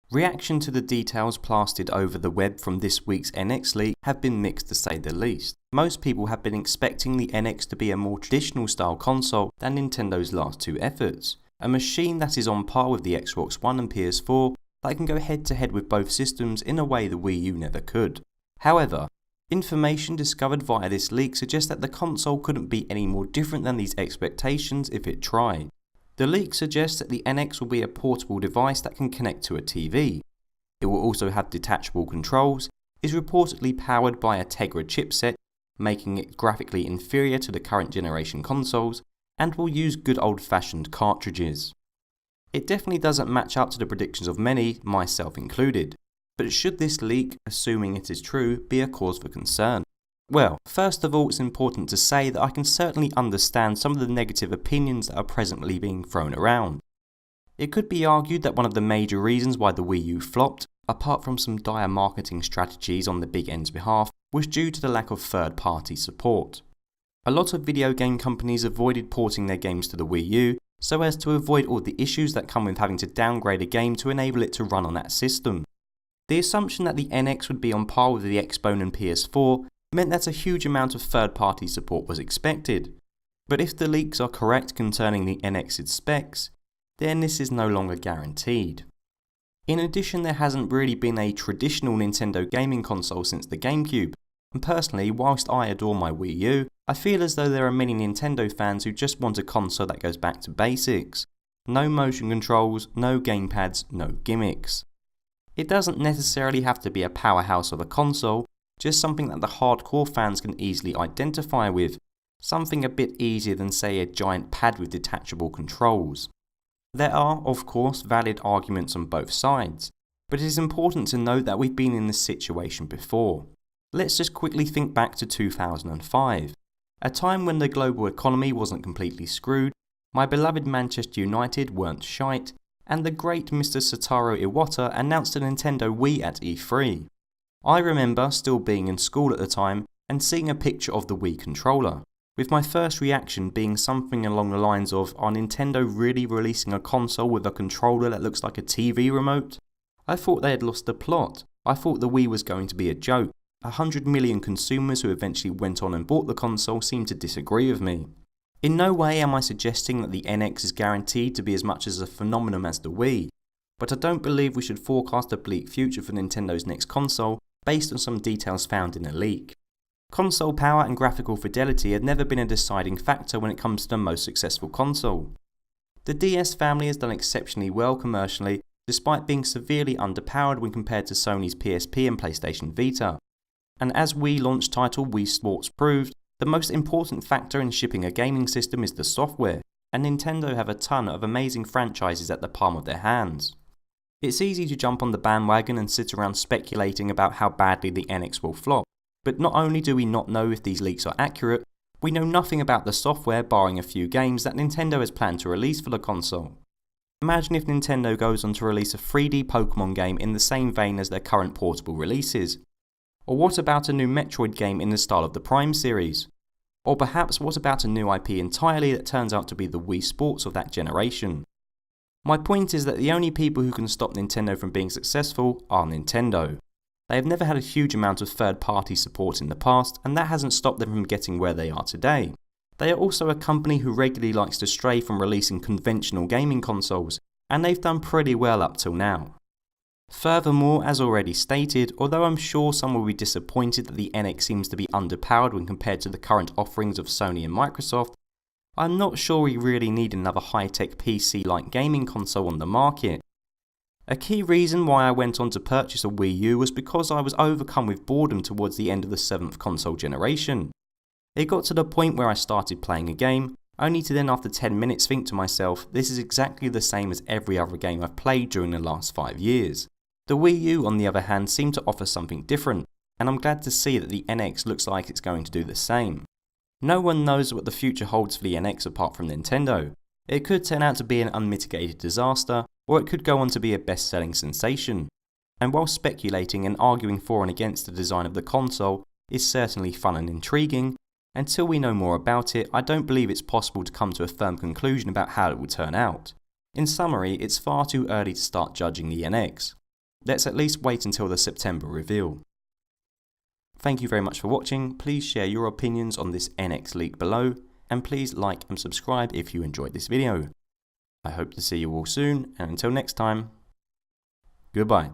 Reaction to the details plastered over the web from this week's NX leak have been mixed to say the least. Most people have been expecting the NX to be a more traditional style console than Nintendo's last two efforts. A machine that is on par with the Xbox One and PS4 that can go head to head with both systems in a way the Wii U never could. However, information discovered via this leak suggests that the console couldn't be any more different than these expectations if it tried. The leak suggests that the NX will be a portable device that can connect to a TV. It will also have detachable controls, is reportedly powered by a Tegra chipset, making it graphically inferior to the current generation consoles, and will use good old-fashioned cartridges. It definitely doesn't match up to the predictions of many, myself included, but should this leak, assuming it is true, be a cause for concern? Well, first of all, it's important to say that I can certainly understand some of the negative opinions that are presently being thrown around. It could be argued that one of the major reasons why the Wii U flopped, apart from some dire marketing strategies on the big end's behalf, was due to the lack of third-party support. A lot of video game companies avoided porting their games to the Wii U so as to avoid all the issues that come with having to downgrade a game to enable it to run on that system. The assumption that the NX would be on par with the Xbone and PS4 meant that a huge amount of third-party support was expected. But if the leaks are correct concerning the NX's specs, then this is no longer guaranteed. In addition, there hasn't really been a traditional Nintendo gaming console since the GameCube, and personally, whilst I adore my Wii U, I feel as though there are many Nintendo fans who just want a console that goes back to basics. No motion controls, no gamepads, no gimmicks. It doesn't necessarily have to be a powerhouse of a console, just something that the hardcore fans can easily identify with, something a bit easier than say a giant pad with detachable controls. There are, of course, valid arguments on both sides, but it is important to note that we've been in this situation before. Let's just quickly think back to 2005, a time when the global economy wasn't completely screwed, my beloved Manchester United weren't shite, and the great Mr. Satoru Iwata announced a Nintendo Wii at E3. I remember still being in school at the time and seeing a picture of the Wii controller, with my first reaction being something along the lines of, are Nintendo really releasing a console with a controller that looks like a TV remote? I thought they had lost the plot. I thought the Wii was going to be a joke. 100 million consumers who eventually went on and bought the console seemed to disagree with me. In no way am I suggesting that the NX is guaranteed to be as much as a phenomenon as the Wii, but I don't believe we should forecast a bleak future for Nintendo's next console based on some details found in a leak. Console power and graphical fidelity had never been a deciding factor when it comes to the most successful console. The DS family has done exceptionally well commercially, despite being severely underpowered when compared to Sony's PSP and PlayStation Vita. And as Wii launch title Wii Sports proved, the most important factor in shipping a gaming system is the software, and Nintendo have a ton of amazing franchises at the palm of their hands. It's easy to jump on the bandwagon and sit around speculating about how badly the NX will flop, but not only do we not know if these leaks are accurate, we know nothing about the software barring a few games that Nintendo has planned to release for the console. Imagine if Nintendo goes on to release a 3D Pokemon game in the same vein as their current portable releases. Or what about a new Metroid game in the style of the Prime series? Or perhaps what about a new IP entirely that turns out to be the Wii Sports of that generation? My point is that the only people who can stop Nintendo from being successful are Nintendo. They have never had a huge amount of third-party support in the past, and that hasn't stopped them from getting where they are today. They are also a company who regularly likes to stray from releasing conventional gaming consoles, and they've done pretty well up till now. Furthermore, as already stated, although I'm sure some will be disappointed that the NX seems to be underpowered when compared to the current offerings of Sony and Microsoft, I'm not sure we really need another high-tech PC-like gaming console on the market. A key reason why I went on to purchase a Wii U was because I was overcome with boredom towards the end of the 7th console generation. It got to the point where I started playing a game, only to then after 10 minutes think to myself, this is exactly the same as every other game I've played during the last 5 years. The Wii U, on the other hand, seemed to offer something different, and I'm glad to see that the NX looks like it's going to do the same. No one knows what the future holds for the NX apart from Nintendo. It could turn out to be an unmitigated disaster, or it could go on to be a best-selling sensation. And while speculating and arguing for and against the design of the console is certainly fun and intriguing, until we know more about it, I don't believe it's possible to come to a firm conclusion about how it will turn out. In summary, it's far too early to start judging the NX. let's at least wait until the September reveal. Thank you very much for watching. Please share your opinions on this NX leak below, and please like and subscribe if you enjoyed this video. I hope to see you all soon, and until next time, goodbye.